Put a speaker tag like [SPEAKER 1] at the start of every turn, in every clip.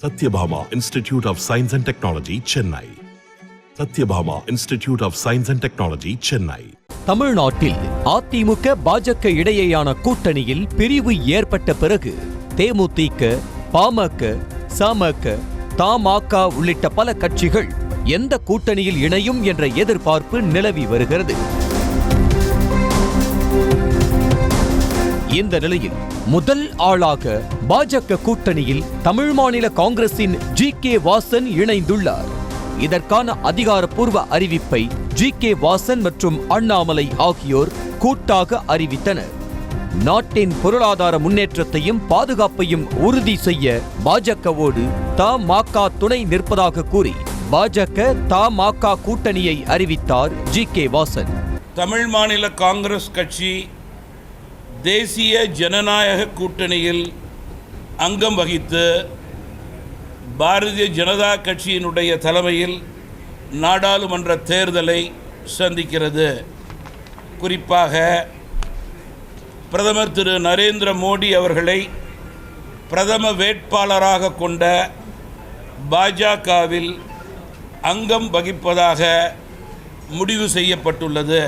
[SPEAKER 1] Satyabhama Institute of Science and Technology, Chennai. Satyabhama Institute of Science and Technology, Chennai.
[SPEAKER 2] தமிழ்நாட்டில் அதிமுக பாஜக இடையேயான கூட்டணியில் பிரிவு ஏற்பட்ட பிறகு தேமுதிக, பாமக, சமக, தமாக உள்ளிட்ட பல கட்சிகள் எந்த கூட்டணியில் இணையும் என்ற எதிர்பார்ப்பு நிலவி வருகிறது. இந்த நிலையில் முதல் ஆளாக பாஜக கூட்டணியில் தமிழ் மாநில காங்கிரசின் ஜி.கே. வாசன் இணைந்துள்ளார். இதற்கான அதிகாரப்பூர்வ அறிவிப்பை ஜி.கே. வாசன் மற்றும் அண்ணாமலை ஆகியோர் கூட்டாக அறிவித்தனர். நாட்டின் பொருளாதார முன்னேற்றத்தையும் பாதுகாப்பையும் உறுதி செய்ய பாஜகவோடு தமாக துணை நிற்பதாக கூறி பாஜக தமாக கூட்டணியை அறிவித்தார் ஜி.கே. வாசன்.
[SPEAKER 3] தமிழ் மாநில காங்கிரஸ் கட்சி தேசிய ஜனநாயக கூட்டணியில் அங்கம் வகித்து பாரதிய ஜனதா கட்சியினுடைய தலைமையில் நாடாளுமன்ற தேர்தலை சந்திக்கிறது. குறிப்பாக பிரதமர் திரு நரேந்திர மோடி அவர்களை பிரதம வேட்பாளராக கொண்ட பாஜகவில் அங்கம் வகிப்பதாக முடிவு செய்யப்பட்டுள்ளது.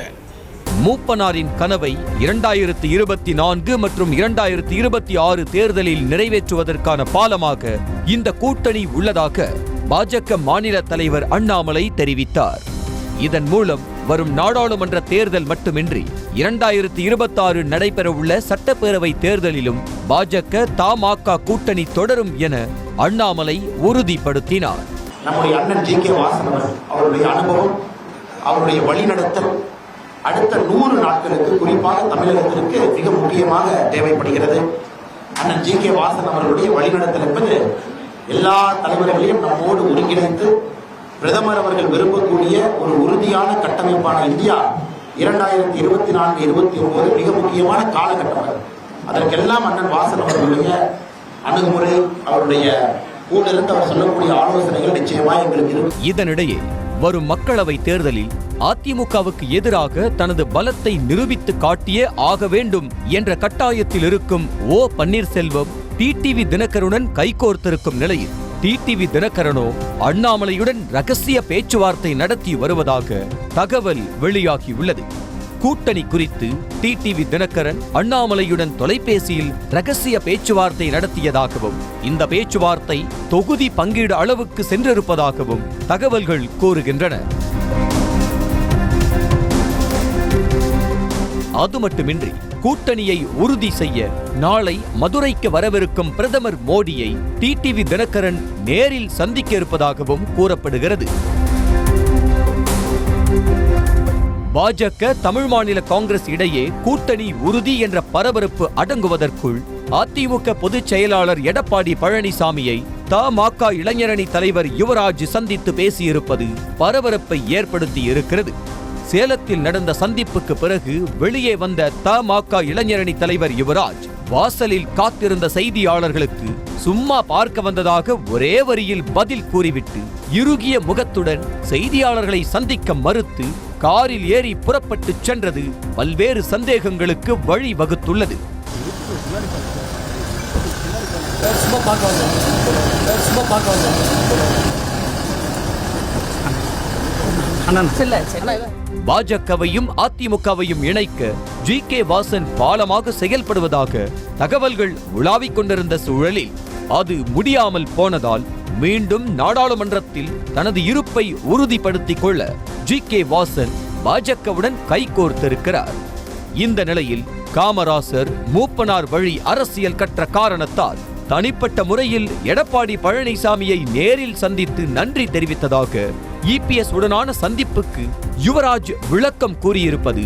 [SPEAKER 2] மூப்பனாரின் கனவை 2024 மற்றும் 2026 தேர்தலில் நிறைவேற்றுவதற்கான பாலமாக இந்த கூட்டணி உள்ளதாக பாஜக மாநில தலைவர் அண்ணாமலை தெரிவித்தார். இதன் மூலம் வரும் நாடாளுமன்ற தேர்தல் மட்டுமின்றி 2026 நடைபெறவுள்ள சட்டப்பேரவை தேர்தலிலும் பாஜக தமாக கூட்டணி தொடரும் என அண்ணாமலை உறுதிப்படுத்தினார்.
[SPEAKER 4] நம்முடைய அண்ணன் ஜி.கே. வாசன் அவருடைய அனுபவம், அவருடைய வழிநடத்தல் அடுத்த 100 நாட்களுக்கு குறிப்பாக தமிழகத்திற்கு மிக முக்கியமாக தேவைப்படுகிறது. அண்ணன் ஜி.கே. வாசன் அவர்களுடைய வழிநடத்தல் என்பது எல்லா தலைவர்களையும் நம்மோடு ஒருங்கிணைத்து பிரதமர் அவர்கள் விரும்பக்கூடிய ஒரு உறுதியான கட்டமைப்பான இந்தியா 2024-29 மிக முக்கியமான காலகட்டம். அதற்கெல்லாம் அண்ணன் வாசன் அவர்களுடைய அணுகுமுறை, அவருடைய கூட இருந்து அவர் சொல்லக்கூடிய ஆலோசனைகள் நிச்சயமாக எங்களுக்கு இருக்கும்.
[SPEAKER 2] இதனிடையே வரும் மக்களவை தேர்தலில் அதிமுகவுக்கு எதிராக தனது பலத்தை நிரூபித்து காட்டியே ஆக வேண்டும் என்ற கட்டாயத்தில் இருக்கும் ஓ. பன்னீர்செல்வம் டிடிவி தினகரனுடன் கைகோர்த்திருக்கும் நிலையில் டிடிவி தினகரனோ அண்ணாமலையுடன் ரகசிய பேச்சுவார்த்தை நடத்தி வருவதாக தகவல் வெளியாகியுள்ளது. கூட்டணி குறித்து டிடிவி தினகரன் அண்ணாமலையுடன் தொலைபேசியில் ரகசிய பேச்சுவார்த்தை நடத்தியதாகவும் இந்த பேச்சுவார்த்தை தொகுதி பங்கீடு அளவுக்கு சென்றிருப்பதாகவும் தகவல்கள் கூறுகின்றன. அது மட்டுமின்றி கூட்டணியை உறுதி செய்ய நாளை மதுரைக்கு வரவிருக்கும் பிரதமர் மோடியை டிடிவி தினகரன் நேரில் சந்திக்க இருப்பதாகவும் கூறப்படுகிறது. பாஜக தமிழ் மாநில காங்கிரஸ் இடையே கூட்டணி உறுதி என்ற பரபரப்பு அடங்குவதற்குள் அதிமுக பொதுச் செயலாளர் எடப்பாடி பழனிசாமியை தமாக இளைஞரணி தலைவர் யுவராஜ் சந்தித்து பேசியிருப்பது பரபரப்பை ஏற்படுத்தி இருக்கிறது. சேலத்தில் நடந்த சந்திப்புக்கு பிறகு வெளியே வந்த தமாக இளைஞரணி தலைவர் யுவராஜ் வாசலில் காத்திருந்த செய்தியாளர்களுக்கு சும்மா பார்க்க வந்ததாக ஒரே வரியில் பதில் கூறிவிட்டு இறுகிய முகத்துடன் செய்தியாளர்களை சந்திக்க மறுத்து காரில் ஏறி புறப்பட்டு சென்றது பல்வேறு சந்தேகங்களுக்கு வழி வகுத்துள்ளது. பாஜகவையும் அதிமுகவையும் இணைக்க ஜி.கே. வாசன் பாலமாக செயல்படுவதாக தகவல்கள் உலாவிக் கொண்டிருந்த சூழலில் அது முடியாமல் போனதால் மீண்டும் நாடாளுமன்றத்தில் தனது இருப்பை உறுதிப்படுத்திக் கொள்ள ஜி.கே. வாசன் பாஜகவுடன் கைகோர்த்திருக்கிறார். இந்த நிலையில் காமராசர் மூப்பனார் வழி அரசியல் கற்ற காரணத்தால் தனிப்பட்ட முறையில் எடப்பாடி பழனிசாமியை நேரில் சந்தித்து நன்றி தெரிவித்ததாக இபிஎஸ் உடனான சந்திப்புக்கு யுவராஜ் விளக்கம் கூறியிருப்பது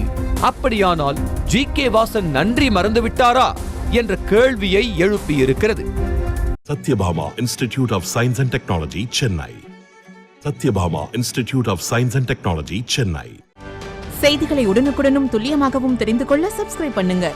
[SPEAKER 2] அப்படியானால் ஜி.கே. வாசன் நன்றி மறந்துவிட்டாரா என்ற கேள்வியை எழுப்பியிருக்கிறது.
[SPEAKER 1] Satyabhama Institute of Science and Technology, Chennai. Satyabhama Institute of Science and Technology, Chennai.
[SPEAKER 5] செய்திகளை உடனுக்குடனும் துல்லியமாகவும் தெரிந்து கொள்ள சப்ஸ்கிரைப் பண்ணுங்க.